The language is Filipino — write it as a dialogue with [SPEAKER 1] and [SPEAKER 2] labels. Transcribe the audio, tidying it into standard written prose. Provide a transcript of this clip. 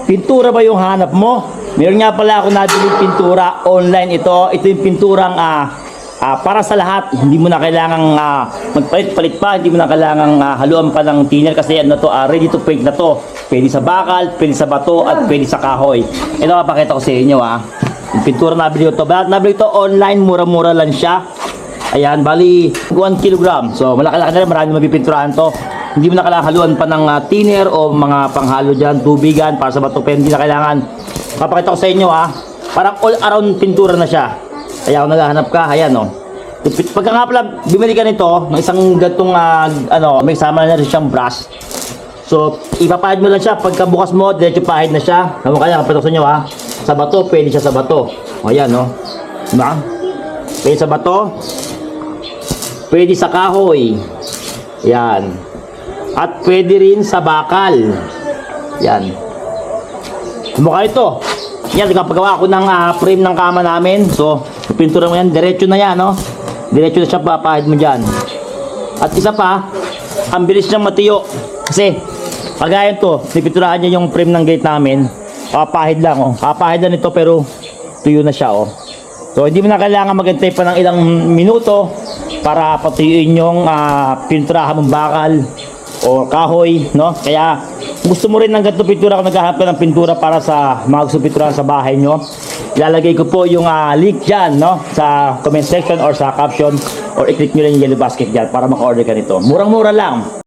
[SPEAKER 1] Pintura ba yung hanap mo? Meron nga pala ako nabiling pintura online ito. Ito yung pinturang para sa lahat. Hindi mo na kailangang magpalit-palit pa. Hindi mo na kailangang haluan pa ng thinner kasi ano to, ready to paint na to. Pwede sa bakal, pwede sa bato, at pwede sa kahoy. Ito papakita ko sa inyo Yung pintura nabili ko to. Nabili ko to online, mura-mura lang siya. Ayan, bali 1 kilogram. So malaki-laki na rin, marami mapipinturahan to. Hindi mo na kailangan haluan pa ng thinner o mga panghalo dyan, tubigan, para sa bato. Pero hindi na kailangan. Papakita ko sa inyo parang all around pintura na siya. Kaya kung naghahanap ka, ayan Pagka nga pala, bumili ka nito, ng isang gatong may sama na rin siyang brush. So, ipapahid mo lang siya. Pagka bukas mo, diretso pahid na siya. Naman kaya, kapit ko sa inyo Sa bato, pwede siya sa bato. O yan Diba? Pwede sa bato. Pwede sa kahoy. Yan. At pwede rin sa bakal. Yan. Mukha ito. Yan, kapagawa ko ng frame ng kama namin. So, pintura mo yan. Diretso na yan, Diretso na siya, papahid mo dyan. At isa pa, ang bilis niyang matiyo. Kasi, pagaya ito, pipinturahan niya yung frame ng gate namin. Papahid lang, Papahid lang ito, pero tuyo na siya, So, hindi mo na kailangan maghintay pa ng ilang minuto para patuyuin yung pinturahan mong bakal o kahoy, Kaya, gusto mo rin ng ganito pintura kung naghahanap ka ng pintura para sa mga gusto pintura sa bahay nyo. Ilalagay ko po yung link dyan, sa comment section or sa caption, or i-click nyo lang yung yellow basket dyan para maka-order ka nito. Murang-mura lang.